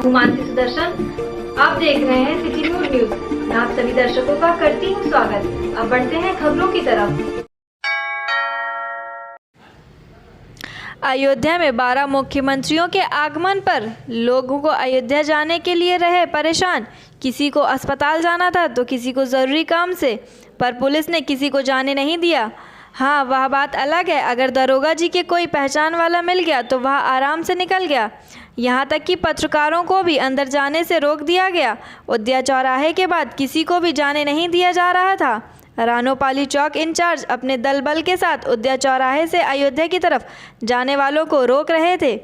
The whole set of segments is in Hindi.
हूँ मानसी सुदर्शन। आप देख रहे हैं सिटी न्यूज। मैं आप सभी दर्शकों का करती हूँ स्वागत। अब बढ़ते हैं खबरों की तरफ। अयोध्या में 12 मुख्यमंत्रियों के आगमन पर लोगों को अयोध्या जाने के लिए रहे परेशान। किसी को अस्पताल जाना था तो किसी को ज़रूरी काम से, पर पुलिस ने किसी को जाने नहीं दिया। हाँ, वह बात अलग है, अगर दरोगा जी के कोई पहचान वाला मिल गया तो वह आराम से निकल गया। यहाँ तक कि पत्रकारों को भी अंदर जाने से रोक दिया गया। अयोध्या चौराहे के बाद किसी को भी जाने नहीं दिया जा रहा था। रानोपाली चौक इंचार्ज अपने दल बल के साथ अयोध्या चौराहे से अयोध्या की तरफ जाने वालों को रोक रहे थे,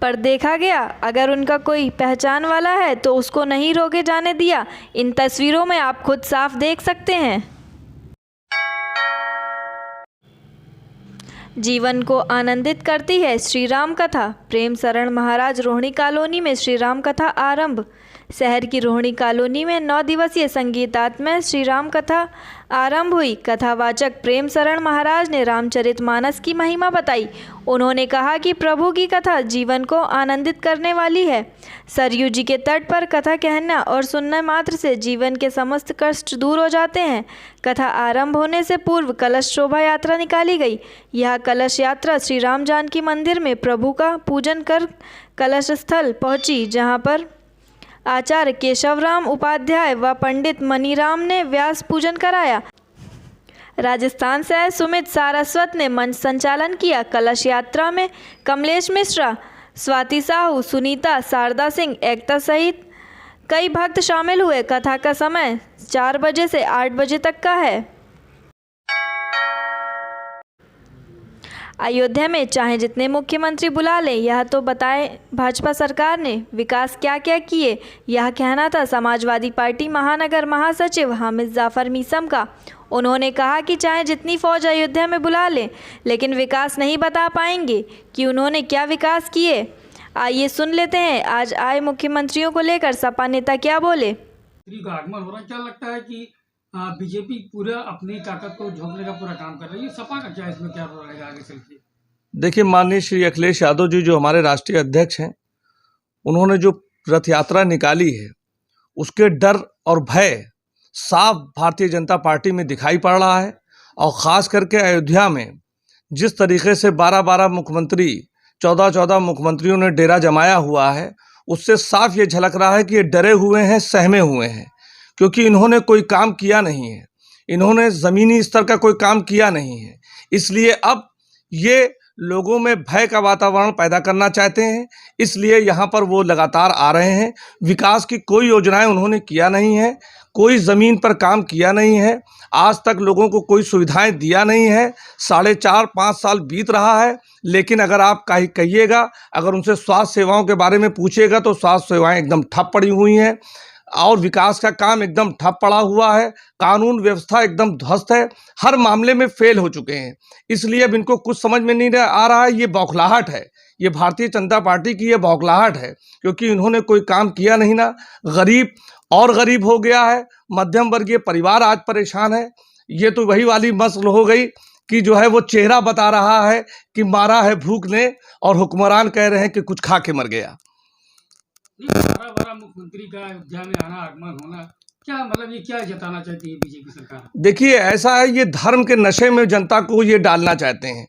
पर देखा गया अगर उनका कोई पहचान वाला है तो उसको नहीं रोके जाने दिया। इन तस्वीरों में आप खुद साफ देख सकते हैं। जीवन को आनंदित करती है श्री राम कथा। प्रेम शरण महाराज रोहिणी कॉलोनी में श्री राम कथा आरंभ। शहर की रोहिणी कॉलोनी में 9 दिवसीय संगीतात्मक श्री राम कथा आरंभ हुई। कथावाचक प्रेम शरण महाराज ने रामचरितमानस की महिमा बताई। उन्होंने कहा कि प्रभु की कथा जीवन को आनंदित करने वाली है। सरयू जी के तट पर कथा कहना और सुनने मात्र से जीवन के समस्त कष्ट दूर हो जाते हैं। कथा आरंभ होने से पूर्व कलश शोभा यात्रा निकाली गई। यह कलश यात्रा श्री राम जानकी मंदिर में प्रभु का पूजन कर कलश स्थल पहुंची, जहां पर आचार्य केशवराम उपाध्याय व पंडित मनीराम ने व्यास पूजन कराया। राजस्थान से आए सुमित सारस्वत ने मंच संचालन किया। कलश यात्रा में कमलेश मिश्रा, स्वाति साहू, सुनीता, शारदा सिंह, एकता सहित कई भक्त शामिल हुए। कथा का समय 4 बजे से 8 बजे तक का है। अयोध्या में चाहे जितने मुख्यमंत्री बुला लें, यह तो बताएं भाजपा सरकार ने विकास क्या क्या किए। यह कहना था समाजवादी पार्टी महानगर महासचिव हामिद जाफर मीसम का। उन्होंने कहा कि चाहे जितनी फौज अयोध्या में बुला लें, लेकिन विकास नहीं बता पाएंगे कि उन्होंने क्या विकास किए। आइए सुन लेते हैं आज आए मुख्यमंत्रियों को लेकर सपा नेता क्या बोले। का आगमन हो रहा है, क्या लगता है कि बीजेपी पूरा अपनी ताकत को झोंकने का पूरा काम कर रही है? सपा का क्या इसमें क्या रोल रहेगा आगे चल के? देखिए, माननीय श्री अखिलेश यादव जी जो हमारे राष्ट्रीय अध्यक्ष हैं, उन्होंने जो रथ यात्रा निकाली है उसके डर और भय साफ भारतीय जनता पार्टी में दिखाई पड़ रहा है। और ख़ास करके अयोध्या में जिस तरीके से 12 मुख्यमंत्री 14 मुख्यमंत्रियों ने डेरा जमाया हुआ है, उससे साफ ये झलक रहा है कि ये डरे हुए हैं, सहमे हुए हैं, क्योंकि इन्होंने कोई काम किया नहीं है। इन्होंने ज़मीनी स्तर का कोई काम किया नहीं है। इसलिए अब ये लोगों में भय का वातावरण पैदा करना चाहते हैं, इसलिए यहाँ पर वो लगातार आ रहे हैं। विकास की कोई योजनाएं उन्होंने किया नहीं है, कोई ज़मीन पर काम किया नहीं है, आज तक लोगों को कोई सुविधाएं दिया नहीं है। 4.5-5 साल बीत रहा है, लेकिन अगर आप कहिएगा, अगर उनसे स्वास्थ्य सेवाओं के बारे में पूछिएगा तो स्वास्थ्य सेवाएं एकदम ठप पड़ी हुई हैं और विकास का काम एकदम ठप पड़ा हुआ है। कानून व्यवस्था एकदम ध्वस्त है, हर मामले में फेल हो चुके हैं। इसलिए अब इनको कुछ समझ में नहीं आ रहा है। ये बौखलाहट है, ये भारतीय जनता पार्टी की ये बौखलाहट है, क्योंकि इन्होंने कोई काम किया नहीं ना। गरीब और गरीब हो गया है, मध्यम वर्गीय परिवार आज परेशान है। ये तो वही वाली मसल हो गई कि जो है वो चेहरा बता रहा है कि मारा है भूख ने और हुक्मरान कह रहे हैं कि कुछ खा के मर गया। 12 मुख्यमंत्री का अयोध्या में आना, आगमन होना, क्या मतलब ये क्या जताना चाहती है बीजेपी सरकार? देखिए, ऐसा है, ये धर्म के नशे में जनता को ये डालना चाहते हैं।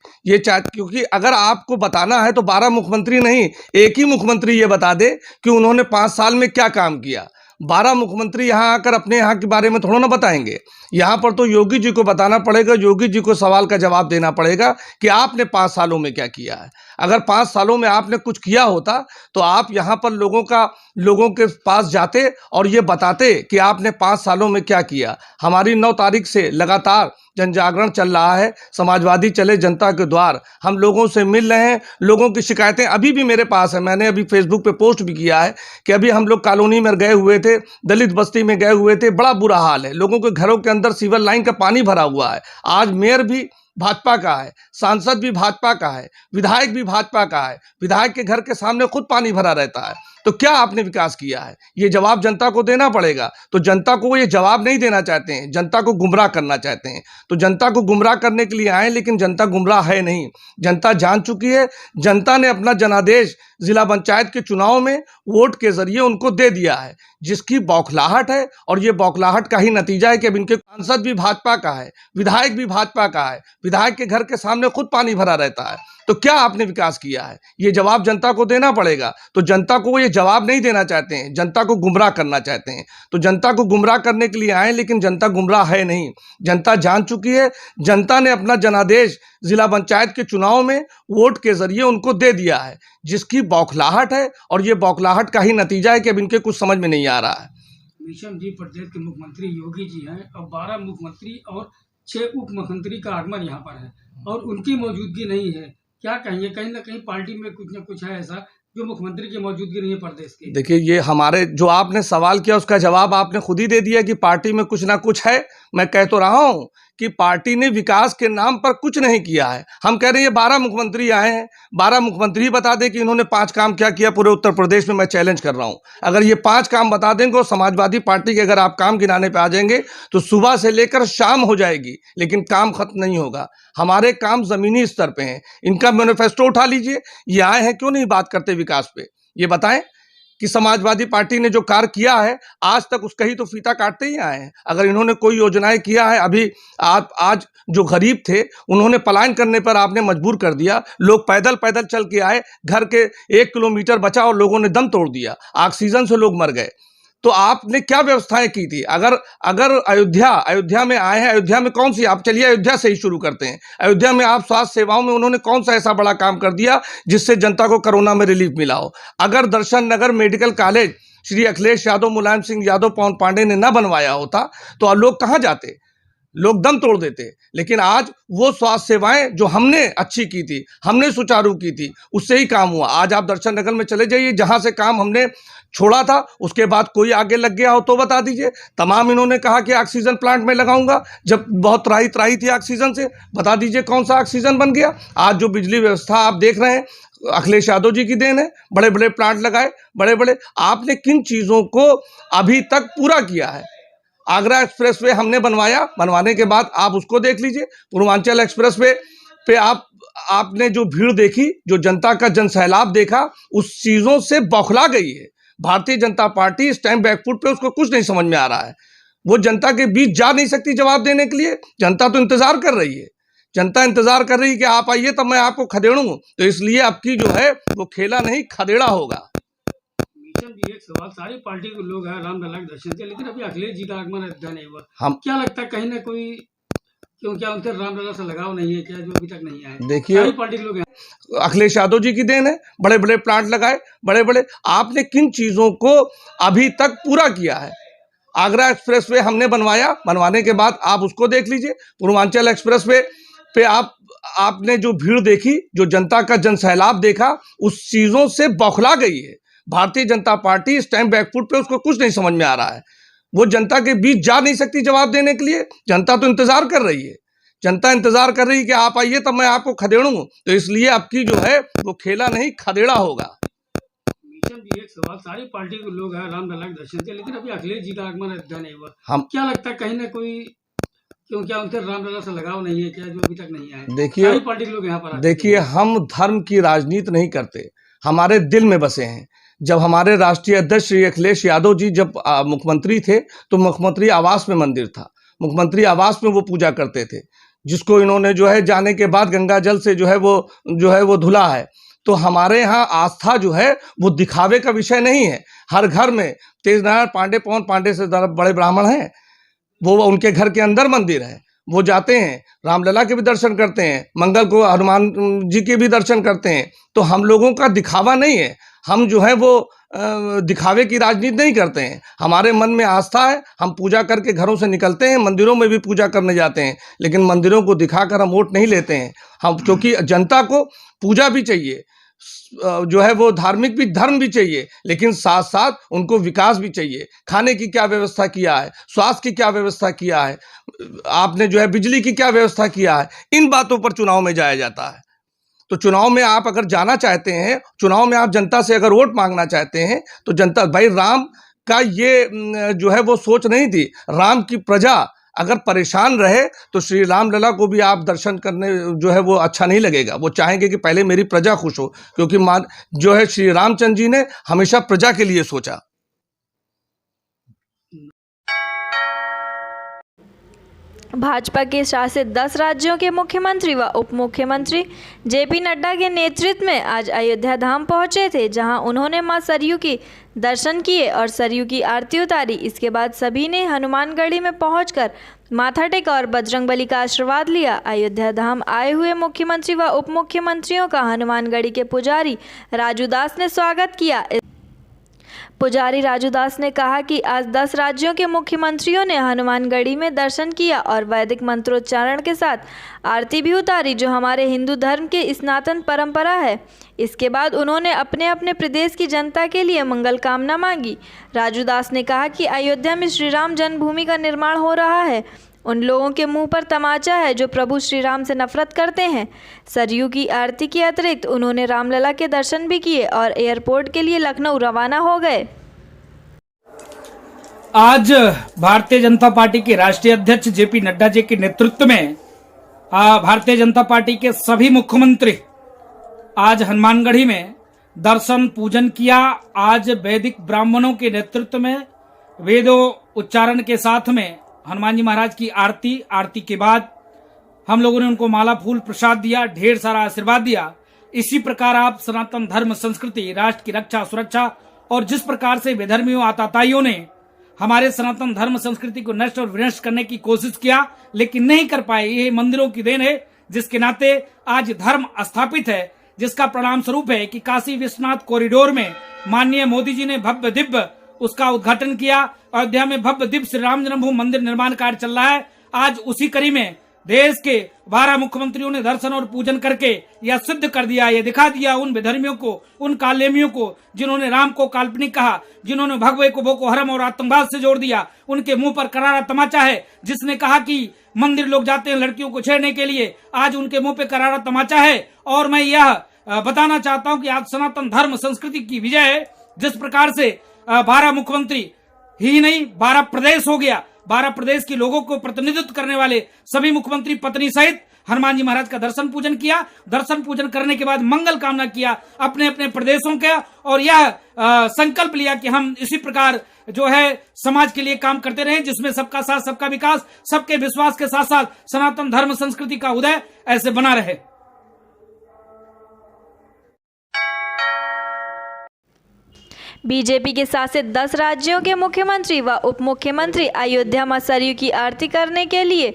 क्योंकि अगर आपको बताना है तो 12 मुख्यमंत्री नहीं, एक ही मुख्यमंत्री ये बता दे कि उन्होंने 5 साल में क्या काम किया। 12 मुख्यमंत्री यहाँ आकर अपने यहाँ के बारे में थोड़ा ना बताएंगे। यहाँ पर तो योगी जी को बताना पड़ेगा, योगी जी को सवाल का जवाब देना पड़ेगा कि आपने 5 सालों में क्या किया है। अगर 5 सालों में आपने कुछ किया होता तो आप यहाँ पर लोगों के पास जाते और ये बताते कि आपने 5 सालों में क्या किया। हमारी 9 तारीख से लगातार जन जागरण चल रहा है, समाजवादी चले जनता के द्वार। हम लोगों से मिल रहे हैं, लोगों की शिकायतें अभी भी मेरे पास है। मैंने अभी फेसबुक पे पोस्ट भी किया है कि अभी हम लोग कॉलोनी में गए हुए थे, दलित बस्ती में गए हुए थे, बड़ा बुरा हाल है। लोगों के घरों के अंदर सीवर लाइन का पानी भरा हुआ है। आज मेयर भी भाजपा का है, सांसद भी भाजपा का है, विधायक भी भाजपा का है। विधायक के घर के सामने खुद पानी भरा रहता है। तो क्या आपने विकास किया है, ये जवाब जनता को देना पड़ेगा। तो जनता को ये जवाब नहीं देना चाहते हैं, जनता को गुमराह करना चाहते हैं। तो जनता को गुमराह करने के लिए आए, लेकिन जनता गुमराह है नहीं। जनता जान चुकी है। जनता ने अपना जनादेश जिला पंचायत के चुनाव में वोट के जरिए उनको दे दिया है, जिसकी बौखलाहट है। और ये बौखलाहट का ही नतीजा है कि अब इनके सांसद भी भाजपा का है, विधायक भी भाजपा का है। विधायक के घर के सामने खुद पानी भरा रहता है। तो क्या आपने विकास किया है, ये जवाब जनता को देना पड़ेगा। तो जनता को ये जवाब नहीं देना चाहते हैं, जनता को गुमराह करना चाहते हैं। तो जनता को गुमराह करने के लिए आए, लेकिन जनता गुमराह है नहीं। जनता जान चुकी है। जनता ने अपना जनादेश जिला पंचायत के चुनाव में वोट के जरिए उनको दे दिया है, जिसकी बौखलाहट है। और ये बौखलाहट का ही नतीजा है कि अब इनके कुछ समझ में नहीं आ रहा है। मिशन जी प्रदेश के मुख्यमंत्री योगी जी हैं और 12 मुख्यमंत्री और 6 उप मुख्यमंत्री का आगमन यहाँ पर है और उनकी मौजूदगी नहीं है। क्या कहेंगे, कहीं ना कहीं पार्टी में कुछ ना कुछ है ऐसा जो मुख्यमंत्री की मौजूदगी नहीं है प्रदेश की। देखिए, ये हमारे जो आपने सवाल किया उसका जवाब आपने खुद ही दे दिया कि पार्टी में कुछ ना कुछ है। मैं कह तो रहा हूं कि पार्टी ने विकास के नाम पर कुछ नहीं किया है। हम कह रहे हैं ये 12 मुख्यमंत्री आए हैं, 12 मुख्यमंत्री बता दें कि इन्होंने 5 काम क्या किया पूरे उत्तर प्रदेश में। मैं चैलेंज कर रहा हूं, अगर ये 5 काम बता देंगे और समाजवादी पार्टी के अगर आप काम गिनाने पे आ जाएंगे तो सुबह से लेकर शाम हो जाएगी, लेकिन काम खत्म नहीं होगा। हमारे काम जमीनी स्तर पे हैं। इनका मैनिफेस्टो उठा लीजिए, ये आए हैं क्यों नहीं बात करते विकास पे। ये बताएं कि समाजवादी पार्टी ने जो कार्य किया है आज तक उसका ही तो फीता काटते ही आए हैं। अगर इन्होंने कोई योजनाएं किया है, अभी आज जो गरीब थे उन्होंने पलायन करने पर आपने मजबूर कर दिया। लोग पैदल पैदल चल के आए, घर के 1 किलोमीटर बचा और लोगों ने दम तोड़ दिया, ऑक्सीजन से लोग मर गए। तो आपने क्या व्यवस्थाएं की थी। अगर अयोध्या में आए हैं, अयोध्या में कौन सी, आप चलिए अयोध्या से ही शुरू करते हैं। अयोध्या में आप स्वास्थ्य सेवाओं में उन्होंने कौन सा ऐसा बड़ा काम कर दिया जिससे जनता को कोरोना में रिलीफ मिला हो। अगर दर्शन नगर मेडिकल कॉलेज श्री अखिलेश यादव, मुलायम सिंह यादव, पवन पांडे ने न बनवाया होता तो लोग कहाँ जाते, लोग दम तोड़ देते। लेकिन आज वो स्वास्थ्य सेवाएं जो हमने अच्छी की थी, हमने सुचारू की थी, उससे ही काम हुआ। आज आप दर्शन नगर में चले जाइए, जहां से काम हमने छोड़ा था उसके बाद कोई आगे लग गया हो तो बता दीजिए। तमाम इन्होंने कहा कि ऑक्सीजन प्लांट में लगाऊंगा, जब बहुत त्राही थी ऑक्सीजन से, बता दीजिए कौन सा ऑक्सीजन बन गया। आज जो बिजली व्यवस्था आप देख रहे हैं अखिलेश यादव जी की देन है। बड़े बड़े प्लांट लगाए, बड़े बड़े। आपने किन चीज़ों को अभी तक पूरा किया है। आगरा एक्सप्रेसवे हमने बनवाया, बनवाने के बाद आप उसको देख लीजिए। पूर्वांचल एक्सप्रेसवे पे आपने जो भीड़ देखी, जो जनता का जनसैलाब देखा, उस चीज़ों से बौखला गई है भारतीय जनता पार्टी। इस टाइम बैकफुट पे उसको कुछ नहीं समझ में आ रहा है। वो जनता के बीच जा नहीं सकती जवाब देने के लिए। जनता तो इंतजार कर रही है, जनता इंतजार कर रही है कि आप आइए तब मैं आपको खदेड़ूं। तो इसलिए आपकी जो है वो खेला नहीं खदेड़ा होगा। मिशन जी एक सवाल, सारी पार्टी के लोग हैं रामलला के दर्शन के, लेकिन अभी अखिलेश जी का आगमन अयोध्या नहीं हुआ। हम क्या लगता है कहीं ना कोई क्यों, क्या उनसे रामलला से लगाव नहीं है क्या, जो अभी तक नहीं आए। देखिए, सारी पार्टी के लोग हैं। अखिलेश यादव जी की देन है। बड़े बड़े प्लांट लगाए, बड़े बड़े। आपने किन चीज़ों को अभी तक पूरा किया है। आगरा एक्सप्रेसवे हमने बनवाया, बनवाने के बाद आप उसको देख लीजिए। पूर्वांचल एक्सप्रेसवे पे आपने जो भीड़ देखी, जो जनता का जनसैलाब देखा, उस चीज़ों से बौखला गई है भारतीय जनता पार्टी। इस टाइम बैकफुट पे उसको कुछ नहीं समझ में आ रहा है। वो जनता के बीच जा नहीं सकती जवाब देने के लिए। जनता तो इंतजार कर रही है, जनता इंतजार कर रही है कि आप आइए तब मैं आपको खदेड़ूं। तो इसलिए आपकी जो है वो खेला नहीं खदेड़ा होगा। मिशन जी एक सवाल, सारी पार्टी के लोग हैं रामलला के दर्शन के, लेकिन अभी अखिलेश जी का आगमन अयोध्या नहीं हुआ। हम क्या लगता है कहीं ना कोई क्यों, क्या उनसे रामलला से लगाव नहीं है क्या, जो अभी तक नहीं आए। देखिए, सारी पार्टी के लोग यहाँ पर। देखिए, हम धर्म की राजनीति नहीं करते, हमारे दिल में बसे हैं। जब हमारे राष्ट्रीय अध्यक्ष श्री अखिलेश यादव जी जब मुख्यमंत्री थे तो मुख्यमंत्री आवास में मंदिर था, मुख्यमंत्री आवास में वो पूजा करते थे, जिसको इन्होंने जो है जाने के बाद गंगा जल से जो है वो धुला है। तो हमारे यहाँ आस्था जो है वो दिखावे का विषय नहीं है। हर घर में तेजनारायण पांडे, पवन पांडे से बड़े ब्राह्मण हैं, वो उनके घर के अंदर मंदिर है, वो जाते हैं, रामलला के भी दर्शन करते हैं, मंगल को हनुमान जी के भी दर्शन करते हैं। तो हम लोगों का दिखावा नहीं है, हम जो है वो दिखावे की राजनीति नहीं करते हैं। हमारे मन में आस्था है, हम पूजा करके घरों से निकलते हैं, मंदिरों में भी पूजा करने जाते हैं, लेकिन मंदिरों को दिखाकर हम वोट नहीं लेते हैं। हम, क्योंकि जनता को पूजा भी चाहिए, जो है वो धार्मिक भी, धर्म भी चाहिए, लेकिन साथ साथ उनको विकास भी चाहिए। खाने की क्या व्यवस्था किया है, स्वास्थ्य की क्या व्यवस्था किया है, आपने जो है बिजली की क्या व्यवस्था किया है, इन बातों पर चुनाव में जाया जाता है। तो चुनाव में आप अगर जाना चाहते हैं, चुनाव में आप जनता से अगर वोट मांगना चाहते हैं, तो जनता भाई राम का ये जो है वो सोच नहीं थी। राम की प्रजा अगर परेशान रहे तो श्री राम लला को भी आप दर्शन करने जो है वो अच्छा नहीं लगेगा। वो चाहेंगे कि पहले मेरी प्रजा खुश हो, क्योंकि जो है श्री रामचंद्र जी ने हमेशा प्रजा के लिए सोचा। भाजपा के शासित 10 राज्यों के मुख्यमंत्री व उप मुख्यमंत्री जेपी नड्डा के नेतृत्व में आज अयोध्या धाम पहुंचे थे, जहां उन्होंने मां सरयू की दर्शन किए और सरयू की आरती उतारी। इसके बाद सभी ने हनुमानगढ़ी में पहुंचकर माथा टेका और बजरंगबली का आशीर्वाद लिया। अयोध्या धाम आए हुए मुख्यमंत्री व उप मुख्यमंत्रियों का हनुमानगढ़ी के पुजारी राजू दास ने स्वागत किया। पुजारी राजू दास ने कहा कि आज 10 राज्यों के मुख्यमंत्रियों ने हनुमानगढ़ी में दर्शन किया और वैदिक मंत्रोच्चारण के साथ आरती भी उतारी, जो हमारे हिंदू धर्म की सनातन परंपरा है। इसके बाद उन्होंने अपने अपने प्रदेश की जनता के लिए मंगल कामना मांगी। राजू दास ने कहा कि अयोध्या में श्री राम जन्मभूमि का निर्माण हो रहा है। उन लोगों के मुंह पर तमाचा है जो प्रभु श्री राम से नफरत करते हैं। सरयू की आरती के अतिरिक्त उन्होंने रामलला के दर्शन भी किए और एयरपोर्ट के लिए लखनऊ रवाना हो गए। आज भारतीय जनता पार्टी के राष्ट्रीय अध्यक्ष जेपी नड्डा जी के नेतृत्व में भारतीय जनता पार्टी के सभी मुख्यमंत्री आज हनुमानगढ़ी में दर्शन पूजन किया। आज वैदिक ब्राह्मणों के नेतृत्व में वेदों उच्चारण के साथ में हनुमान जी महाराज की आरती के बाद हम लोगों ने उनको माला फूल प्रसाद दिया, ढेर सारा आशीर्वाद दिया। इसी प्रकार आप सनातन धर्म संस्कृति, राष्ट्र की रक्षा सुरक्षा और जिस प्रकार से विधर्मियों आताताइयों ने हमारे सनातन धर्म संस्कृति को नष्ट और विनष्ट करने की कोशिश किया, लेकिन नहीं कर पाए। ये मंदिरों की देन है, जिसके नाते आज धर्म स्थापित है, जिसका परिणाम स्वरूप है कि काशी विश्वनाथ कॉरिडोर में माननीय मोदी जी ने भव्य दिव्य उसका उद्घाटन किया। अयोध्या में भव्य दिव्य श्री राम जन्मभूमि मंदिर निर्माण कार्य चल रहा है। आज उसी कड़ी में देश के 12 मुख्यमंत्रियों ने दर्शन और पूजन करके यह सिद्ध कर दिया, यह दिखा दिया उन विधर्मियों को, उन कालेमियों को जिन्होंने राम को काल्पनिक कहा, जिन्होंने भगवे को बोको हरम और आतंकवाद से जोड़ दिया। उनके मुंह पर करारा तमाचा है। जिसने कहा कि मंदिर लोग जाते हैं लड़कियों को छेड़ने के लिए, आज उनके मुंह पे करारा तमाचा है। और मैं यह बताना चाहता हूं कि आज सनातन धर्म संस्कृति की विजय है। जिस प्रकार से 12 मुख्यमंत्री ही नहीं 12 प्रदेश हो गया, 12 प्रदेश के लोगों को प्रतिनिधित्व करने वाले सभी मुख्यमंत्री पत्नी सहित हनुमान जी महाराज का दर्शन पूजन किया। दर्शन पूजन करने के बाद मंगल कामना किया अपने अपने प्रदेशों का, और यह संकल्प लिया कि हम इसी प्रकार जो है समाज के लिए काम करते रहे, जिसमें सबका साथ सबका विकास, सबके विश्वास के साथ साथ सनातन धर्म संस्कृति का उदय ऐसे बना रहे। बीजेपी के शासित 10 राज्यों के मुख्यमंत्री व उप मुख्यमंत्री अयोध्या मां सरयू की आरती करने के लिए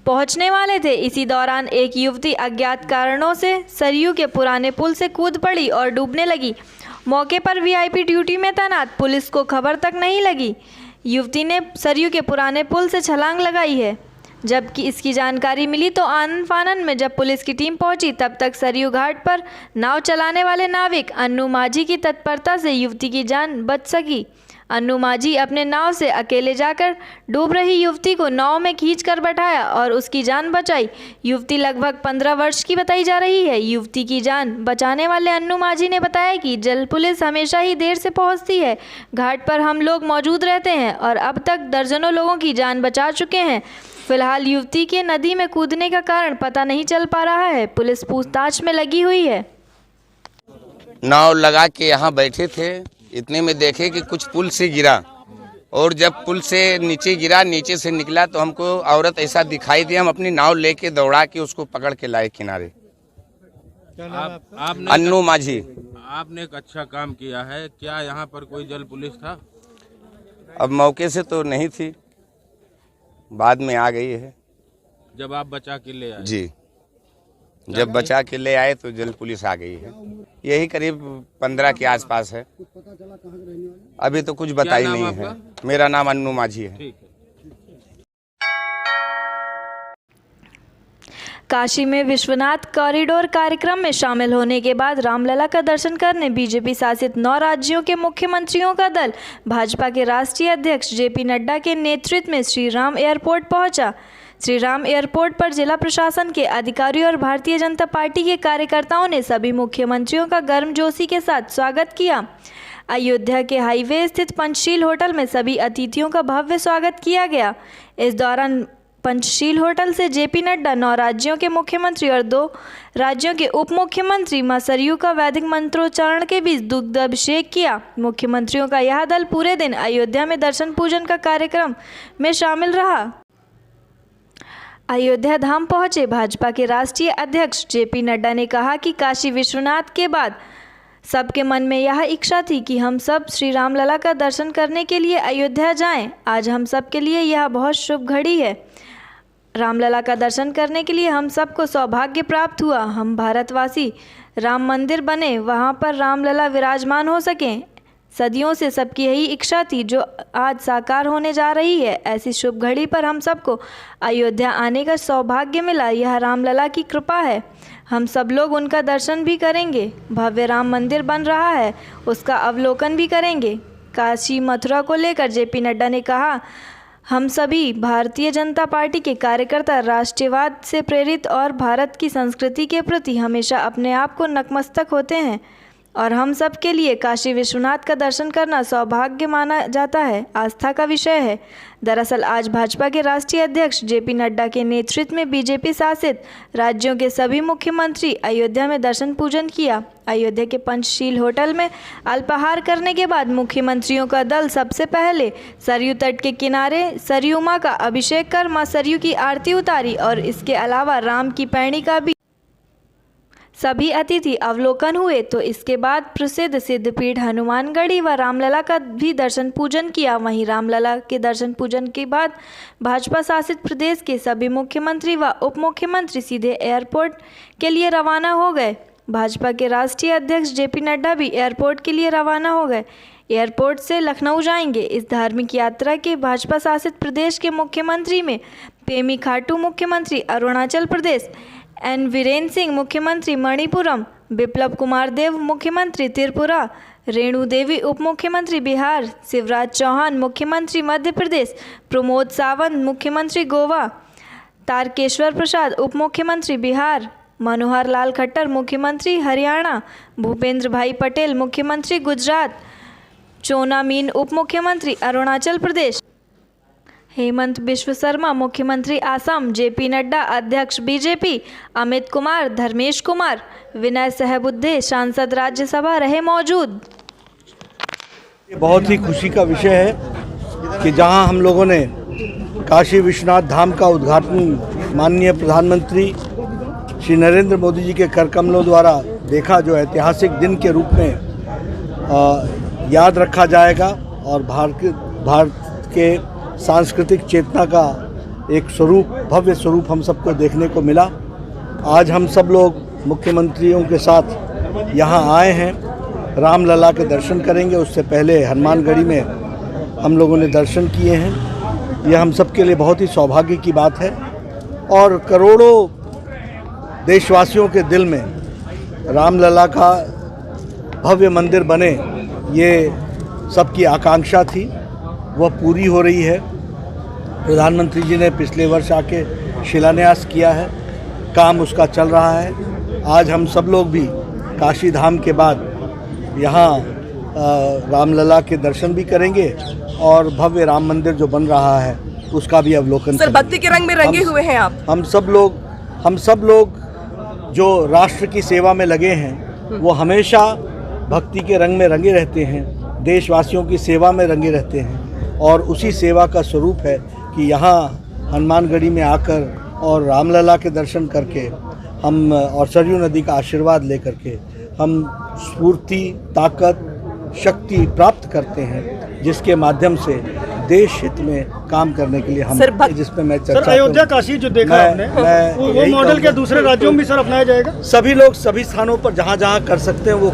पहुंचने वाले थे। इसी दौरान एक युवती अज्ञात कारणों से सरयू के पुराने पुल से कूद पड़ी और डूबने लगी। मौके पर वीआईपी ड्यूटी में तैनात पुलिस को खबर तक नहीं लगी। युवती ने सरयू के पुराने पुल से छलांग लगाई है। जबकि इसकी जानकारी मिली तो आनन फानन में जब पुलिस की टीम पहुंची, तब तक सरयू घाट पर नाव चलाने वाले नाविक अन्नू माझी की तत्परता से युवती की जान बच सकी। अन्नू माझी अपने नाव से अकेले जाकर डूब रही युवती को नाव में खींचकर बैठाया और उसकी जान बचाई। युवती लगभग 15 वर्ष की बताई जा रही है। युवती की जान बचाने वाले अन्नू माझी ने बताया कि जल पुलिस हमेशा ही देर से पहुंचती है। घाट पर हम लोग मौजूद रहते हैं और अब तक दर्जनों लोगों की जान बचा चुके हैं। फिलहाल युवती के नदी में कूदने का कारण पता नहीं चल पा रहा है। पुलिस पूछताछ में लगी हुई है। नाव लगा के यहाँ बैठे थे, इतने में देखे कि कुछ पुल से गिरा, और जब पुल से नीचे गिरा, नीचे से निकला तो हमको औरत ऐसा दिखाई दी। हम अपनी नाव लेके दौड़ा के उसको पकड़ के लाए किनारे। अन्नू माझी। आपने एक अच्छा काम किया है। क्या यहाँ पर कोई जल पुलिस था? अब मौके से तो नहीं थी, बाद में आ गई है। जब आप बचा के ले आए? जी, जब बचा के ले आए तो जल पुलिस आ गई है। यही करीब 15 के आसपास है। अभी तो कुछ बताई नहीं है। मेरा नाम अन्नू माझी है। ठीक है। काशी में विश्वनाथ कॉरिडोर कार्यक्रम में शामिल होने के बाद रामलला का दर्शन करने बीजेपी शासित 9 राज्यों के मुख्यमंत्रियों का दल भाजपा के राष्ट्रीय अध्यक्ष जेपी नड्डा के नेतृत्व में श्री राम एयरपोर्ट पहुंचा। श्री राम एयरपोर्ट पर जिला प्रशासन के अधिकारियों और भारतीय जनता पार्टी के कार्यकर्ताओं ने सभी मुख्यमंत्रियों का गर्मजोशी के साथ स्वागत किया। अयोध्या के हाईवे स्थित पंचशील होटल में सभी अतिथियों का भव्य स्वागत किया गया। इस दौरान पंचशील होटल से जेपी नड्डा 9 राज्यों के मुख्यमंत्री और 2 राज्यों के उप मुख्यमंत्री मां सरयू का वैदिक मंत्रोच्चारण के बीच दुग्ध अभिषेक किया। मुख्यमंत्रियों का यह दल पूरे दिन अयोध्या में दर्शन पूजन का कार्यक्रम में शामिल रहा। अयोध्या धाम पहुंचे भाजपा के राष्ट्रीय अध्यक्ष जेपी नड्डा ने कहा कि काशी विश्वनाथ के बाद सबके मन में यह इच्छा थी कि हम सब श्री रामलला का दर्शन करने के लिए अयोध्या जाएं। आज हम सब के लिए यह बहुत शुभ घड़ी है। रामलला का दर्शन करने के लिए हम सबको सौभाग्य प्राप्त हुआ। हम भारतवासी राम मंदिर बने, वहाँ पर रामलला विराजमान हो सकें। सदियों से सबकी यही इच्छा थी जो आज साकार होने जा रही है। ऐसी शुभ घड़ी पर हम सबको अयोध्या आने का सौभाग्य मिला। यह रामलला की कृपा है। हम सब लोग उनका दर्शन भी करेंगे। भव्य राम मंदिर बन रहा है, उसका अवलोकन भी करेंगे। काशी मथुरा को लेकर जेपी नड्डा ने कहा, हम सभी भारतीय जनता पार्टी के कार्यकर्ता राष्ट्रवाद से प्रेरित और भारत की संस्कृति के प्रति हमेशा अपने आप को नतमस्तक होते हैं और हम सब के लिए काशी विश्वनाथ का दर्शन करना सौभाग्य माना जाता है, आस्था का विषय है। दरअसल आज भाजपा के राष्ट्रीय अध्यक्ष जेपी नड्डा के नेतृत्व में बीजेपी शासित राज्यों के सभी मुख्यमंत्री अयोध्या में दर्शन पूजन किया। अयोध्या के पंचशील होटल में अल्पाहार करने के बाद मुख्यमंत्रियों का दल सबसे पहले सरयू तट के किनारे सरयू मां का अभिषेक कर मां सरयू की आरती उतारी और इसके अलावा राम की पैणी का भी सभी अतिथि अवलोकन हुए। तो इसके बाद प्रसिद्ध सिद्धपीठ हनुमानगढ़ी व रामलला का भी दर्शन पूजन किया। वहीं रामलला के दर्शन पूजन के बाद भाजपा शासित प्रदेश के सभी मुख्यमंत्री व उप मुख्यमंत्री सीधे एयरपोर्ट के लिए रवाना हो गए। भाजपा के राष्ट्रीय अध्यक्ष जेपी नड्डा भी एयरपोर्ट के लिए रवाना हो गए। एयरपोर्ट से लखनऊ जाएंगे। इस धार्मिक यात्रा के भाजपा शासित प्रदेश के मुख्यमंत्री में पेमी खाटू मुख्यमंत्री अरुणाचल प्रदेश, एन वीरेंद्र सिंह मुख्यमंत्री मणिपुरम, बिप्लब कुमार देव मुख्यमंत्री त्रिपुरा, रेणु देवी उप मुख्यमंत्री बिहार, शिवराज चौहान मुख्यमंत्री मध्य प्रदेश, प्रमोद सावंत मुख्यमंत्री गोवा, तारकेश्वर प्रसाद उप मुख्यमंत्री बिहार, मनोहर लाल खट्टर मुख्यमंत्री हरियाणा, भूपेंद्र भाई पटेल मुख्यमंत्री गुजरात, चोना मीन उप मुख्यमंत्री अरुणाचल प्रदेश, हेमंत बिश्व शर्मा मुख्यमंत्री असम, जेपी नड्डा अध्यक्ष बीजेपी, अमित कुमार, धर्मेश कुमार, विनय सहबुद्दे सांसद राज्यसभा रहे मौजूद। ये बहुत ही खुशी का विषय है कि जहां हम लोगों ने काशी विश्वनाथ धाम का उद्घाटन माननीय प्रधानमंत्री श्री नरेंद्र मोदी जी के कर कमलों द्वारा देखा, जो ऐतिहासिक दिन के रूप में याद रखा जाएगा और भारत के सांस्कृतिक चेतना का एक स्वरूप, भव्य स्वरूप हम सबको देखने को मिला। आज हम सब लोग मुख्यमंत्रियों के साथ यहाँ आए हैं, रामलला के दर्शन करेंगे। उससे पहले हनुमानगढ़ी में हम लोगों ने दर्शन किए हैं। यह हम सब के लिए बहुत ही सौभाग्य की बात है और करोड़ों देशवासियों के दिल में रामलला का भव्य मंदिर बने, ये सबकी आकांक्षा थी, वह पूरी हो रही है। प्रधानमंत्री जी ने पिछले वर्ष आके शिलान्यास किया है, काम उसका चल रहा है। आज हम सब लोग भी काशी धाम के बाद यहाँ रामलला के दर्शन भी करेंगे और भव्य राम मंदिर जो बन रहा है उसका भी अवलोकन सर, भक्ति के रंग में रंगे हुए हैं आप। हम सब लोग जो राष्ट्र की सेवा में लगे हैं वो हमेशा भक्ति के रंग में रंगे रहते हैं, देशवासियों की सेवा में रंगे रहते हैं और उसी सेवा का स्वरूप है कि यहाँ हनुमानगढ़ी में आकर और रामलला के दर्शन करके हम और सरयू नदी का आशीर्वाद लेकर के हम स्फूर्ति, ताकत, शक्ति प्राप्त करते हैं, जिसके माध्यम से देश हित में काम करने के लिए हम, जिसमें मैं चर्चा अयोध्या काशी जो देखा आपने, वो मॉडल क्या दूसरे राज्यों में भी सर अपनाया जाएगा? सभी लोग सभी स्थानों पर जहाँ जहाँ कर सकते हैं वो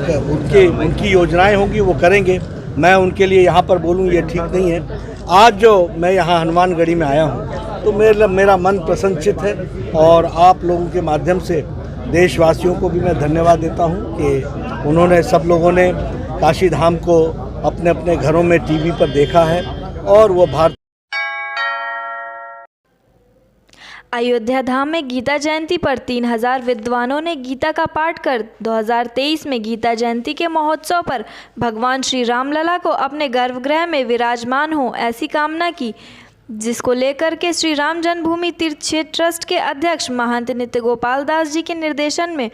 उनकी योजनाएं होंगी, वो करेंगे। मैं उनके लिए यहाँ पर बोलूँ ये ठीक नहीं है। आज जो मैं यहाँ हनुमानगढ़ी में आया हूँ तो मेरा मन प्रसन्नचित है और आप लोगों के माध्यम से देशवासियों को भी मैं धन्यवाद देता हूँ कि उन्होंने, सब लोगों ने काशी धाम को अपने अपने घरों में टीवी पर देखा है और वो भारत। अयोध्या धाम में गीता जयंती पर 3000 विद्वानों ने गीता का पाठ कर 2023 में गीता जयंती के महोत्सव पर भगवान श्री रामलला को अपने गर्भगृह में विराजमान हो ऐसी कामना की, जिसको लेकर के श्री राम जन्मभूमि तीर्थ क्षेत्र ट्रस्ट के अध्यक्ष महंत नित्य गोपाल दास जी के निर्देशन में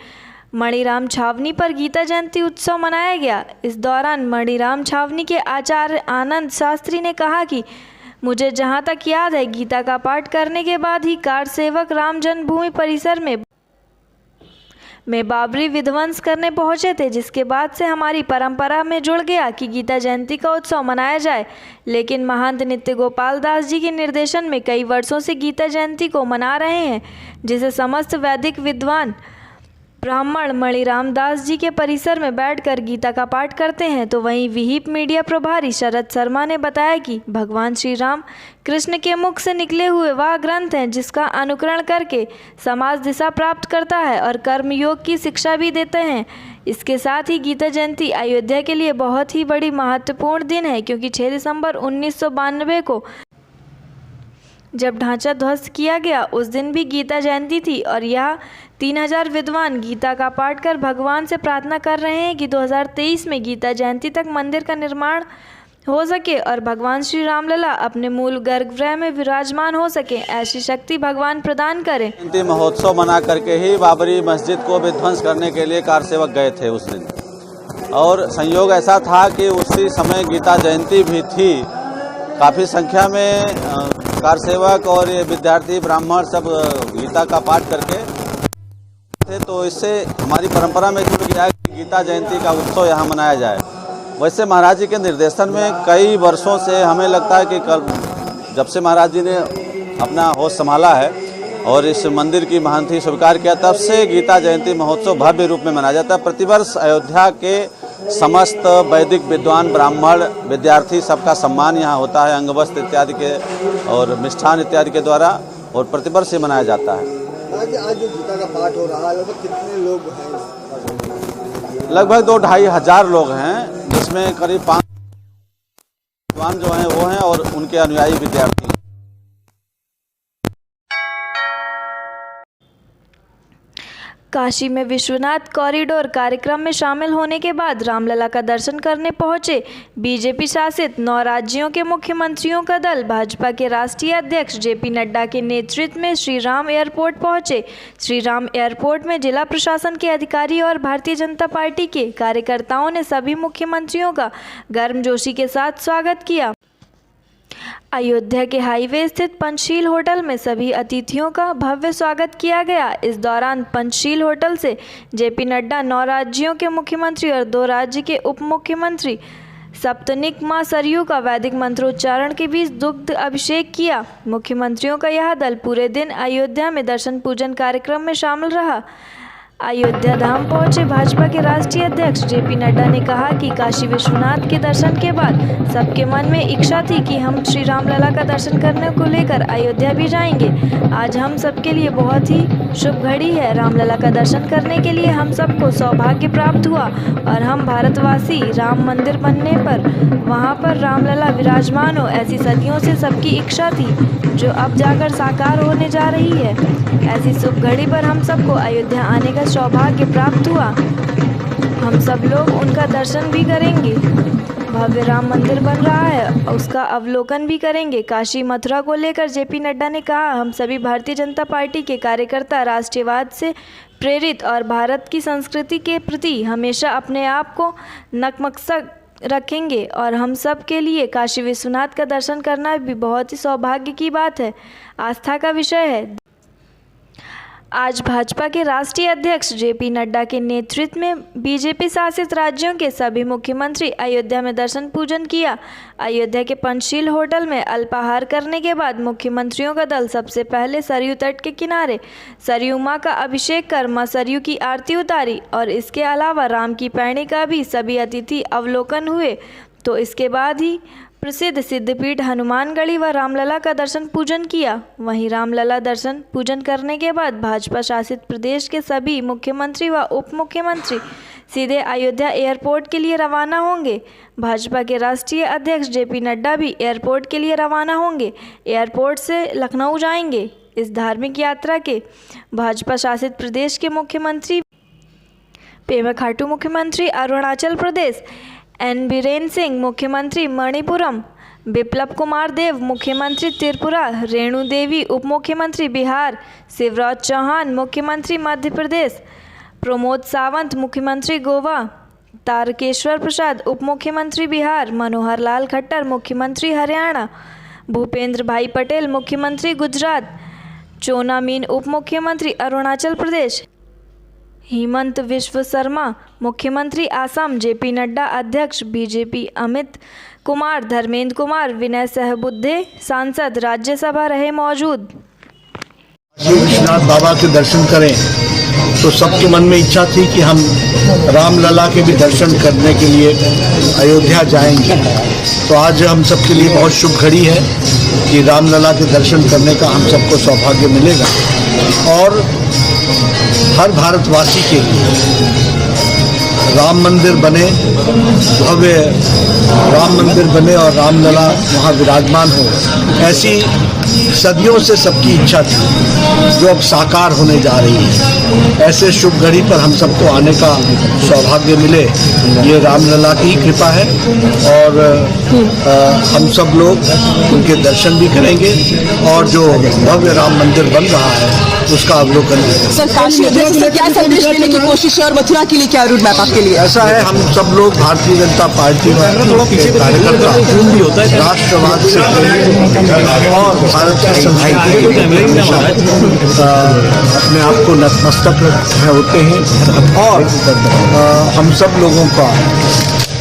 मणिराम छावनी पर गीता जयंती उत्सव मनाया गया। इस दौरान मणिराम छावनी के आचार्य आनंद शास्त्री ने कहा कि मुझे जहां तक याद है, गीता का पाठ करने के बाद ही कार सेवक राम जन्मभूमि परिसर में बाबरी विध्वंस करने पहुंचे थे, जिसके बाद से हमारी परंपरा में जुड़ गया कि गीता जयंती का उत्सव मनाया जाए। लेकिन महंत नित्य गोपाल दास जी के निर्देशन में कई वर्षों से गीता जयंती को मना रहे हैं, जिसे समस्त वैदिक विद्वान ब्राह्मण मणिराम दास जी के परिसर में बैठकर गीता का पाठ करते हैं। तो वहीं विहिप मीडिया प्रभारी शरद शर्मा ने बताया कि भगवान श्री राम कृष्ण के मुख से निकले हुए वह ग्रंथ हैं जिसका अनुकरण करके समाज दिशा प्राप्त करता है और कर्मयोग की शिक्षा भी देते हैं। इसके साथ ही गीता जयंती अयोध्या के लिए बहुत ही बड़ी महत्वपूर्ण दिन है, क्योंकि 6 दिसंबर 1992 को जब ढांचा ध्वस्त किया गया, उस दिन भी गीता जयंती थी और यह 3000 विद्वान गीता का पाठ कर भगवान से प्रार्थना कर रहे हैं कि 2023 में गीता जयंती तक मंदिर का निर्माण हो सके और भगवान श्री रामलला अपने मूल गर्भगृह में विराजमान हो सके, ऐसी शक्ति भगवान प्रदान करें। जयंती महोत्सव मना करके ही बाबरी मस्जिद को विध्वंस करने के लिए कार सेवक गए थे उस दिन, और संयोग ऐसा था कि उसी समय गीता जयंती भी थी। काफ़ी संख्या में कार सेवक और ये विद्यार्थी ब्राह्मण सब गीता का पाठ करके थे, तो इससे हमारी परंपरा में जुड़ गया कि गीता जयंती का उत्सव यहाँ मनाया जाए। वैसे महाराज जी के निर्देशन में कई वर्षों से हमें लगता है कि जब से महाराज जी ने अपना होश संभाला है और इस मंदिर की महंती स्वीकार किया, तब से गीता जयंती महोत्सव भव्य रूप में मनाया जाता है। प्रतिवर्ष अयोध्या के समस्त वैदिक विद्वान ब्राह्मण विद्यार्थी सबका सम्मान यहाँ होता है अंगवस्त्र इत्यादि के और मिष्ठान इत्यादि के द्वारा, और प्रतिवर्ष से मनाया जाता है। आज जो गीता का पाठ हो रहा है लगभग कितने लोग हैं? लगभग 2-2.5 हजार लोग हैं, जिसमें करीब 5 विद्वान जो हैं वो हैं और उनके अनुयायी विद्यार्थी। काशी में विश्वनाथ कॉरिडोर कार्यक्रम में शामिल होने के बाद रामलला का दर्शन करने पहुंचे बीजेपी शासित 9 राज्यों के मुख्यमंत्रियों का दल भाजपा के राष्ट्रीय अध्यक्ष जेपी नड्डा के नेतृत्व में श्री राम एयरपोर्ट पहुंचे। श्री राम एयरपोर्ट में जिला प्रशासन के अधिकारी और भारतीय जनता पार्टी के कार्यकर्ताओं ने सभी मुख्यमंत्रियों का गर्मजोशी के साथ स्वागत किया। अयोध्या के हाईवे स्थित पंचशील होटल में सभी अतिथियों का भव्य स्वागत किया गया। इस दौरान पंचशील होटल से जेपी नड्डा 9 राज्यों के मुख्यमंत्री और 2 राज्य के उप मुख्यमंत्री सप्तनिक मां सरयू का वैदिक मंत्रोच्चारण के बीच दुग्ध अभिषेक किया। मुख्यमंत्रियों का यह दल पूरे दिन अयोध्या में दर्शन पूजन कार्यक्रम में शामिल रहा। अयोध्या धाम पहुंचे भाजपा के राष्ट्रीय अध्यक्ष जेपी नड्डा ने कहा कि काशी विश्वनाथ के दर्शन के बाद सबके मन में इच्छा थी कि हम श्री रामलला का दर्शन करने को लेकर अयोध्या भी जाएंगे। आज हम सबके लिए बहुत ही शुभ घड़ी है। रामलला का दर्शन करने के लिए हम सबको सौभाग्य प्राप्त हुआ और हम भारतवासी राम मंदिर बनने पर वहाँ पर रामलला विराजमान हो, ऐसी सदियों से सबकी इच्छा थी जो अब जाकर साकार होने जा रही है। ऐसी शुभ घड़ी पर हम सबको अयोध्या आने का सौभाग्य प्राप्त हुआ। हम सब लोग उनका दर्शन भी करेंगे। भव्य राम मंदिर बन रहा है, उसका अवलोकन भी करेंगे। काशी मथुरा को लेकर जेपी नड्डा ने कहा, हम सभी भारतीय जनता पार्टी के कार्यकर्ता राष्ट्रवाद से प्रेरित और भारत की संस्कृति के प्रति हमेशा अपने आप को नतमस्तक रखेंगे और हम सब के लिए काशी विश्वनाथ का दर्शन करना भी बहुत ही सौभाग्य की बात है, आस्था का विषय है। आज भाजपा के राष्ट्रीय अध्यक्ष जेपी नड्डा के नेतृत्व में बीजेपी शासित राज्यों के सभी मुख्यमंत्री अयोध्या में दर्शन पूजन किया। अयोध्या के पंचशील होटल में अल्पाहार करने के बाद मुख्यमंत्रियों का दल सबसे पहले सरयू तट के किनारे सरयू मां का अभिषेक कर मां सरयू की आरती उतारी और इसके अलावा राम की पैड़ी का भी सभी अतिथि अवलोकन हुए। तो इसके बाद ही प्रसिद्ध सिद्धपीठ हनुमानगढ़ी व रामलला का दर्शन पूजन किया। वहीं रामलला दर्शन पूजन करने के बाद भाजपा शासित प्रदेश के सभी मुख्यमंत्री व उप मुख्यमंत्री सीधे अयोध्या एयरपोर्ट के लिए रवाना होंगे। भाजपा के राष्ट्रीय अध्यक्ष जेपी नड्डा भी एयरपोर्ट के लिए रवाना होंगे। एयरपोर्ट से लखनऊ जाएंगे। इस धार्मिक यात्रा के भाजपा शासित प्रदेश के मुख्यमंत्री पेमा खांडू, मुख्यमंत्री अरुणाचल प्रदेश एन बीरेन सिंह, मुख्यमंत्री मणिपुरम बिप्लब कुमार देव, मुख्यमंत्री त्रिपुरा रेणु देवी, उप मुख्यमंत्री बिहार शिवराज चौहान, मुख्यमंत्री मध्य प्रदेश प्रमोद सावंत, मुख्यमंत्री गोवा तारकेश्वर प्रसाद, उप मुख्यमंत्री बिहार मनोहर लाल खट्टर, मुख्यमंत्री हरियाणा भूपेंद्र भाई पटेल, मुख्यमंत्री गुजरात चोना मीन, उप मुख्यमंत्री अरुणाचल प्रदेश हिमंत विश्व शर्मा, मुख्यमंत्री आसाम जेपी नड्डा, अध्यक्ष बीजेपी अमित कुमार, धर्मेंद्र कुमार, विनय सहबुद्धे सांसद राज्यसभा रहे मौजूद। काशी विश्वनाथ बाबा के दर्शन करें तो सबके मन में इच्छा थी कि हम रामलला के भी दर्शन करने के लिए अयोध्या जाएंगे। तो आज हम सबके लिए बहुत शुभ घड़ी है कि रामलला के दर्शन करने का हम सबको सौभाग्य मिलेगा और हर भारतवासी के लिए राम मंदिर बने, भव्य राम मंदिर बने और रामलला वहाँ विराजमान हो, ऐसी सदियों से सबकी इच्छा थी जो अब साकार होने जा रही है। ऐसे शुभ घड़ी पर हम सबको आने का सौभाग्य मिले, ये रामलला की कृपा है और हम सब लोग उनके दर्शन भी करेंगे और जो भव्य राम मंदिर बन रहा है उसका अवलोकन भी करेंगे। सर, काशी अध्यक्ष से क्या संदेश देने की कोशिश है और मथुरा के लिए क्या रूट मैप आपके लिए? ऐसा है, हम सब लोग भारतीय जनता पार्टी में कार्यकर्ता राष्ट्रवाद से और भारत की संस्कृति अपने आप को नतमस्तक होते हैं और हम सब लोगों का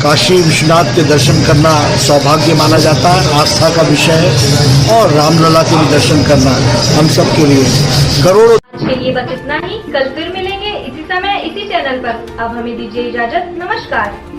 काशी विश्वनाथ के दर्शन करना सौभाग्य माना जाता है, आस्था का विषय है और रामलला के भी दर्शन करना हम सब के लिए करोड़ों। आज के लिए बस इतना ही, कल फिर मिलेंगे इसी समय इसी चैनल पर। अब हमें दीजिए इजाजत, नमस्कार।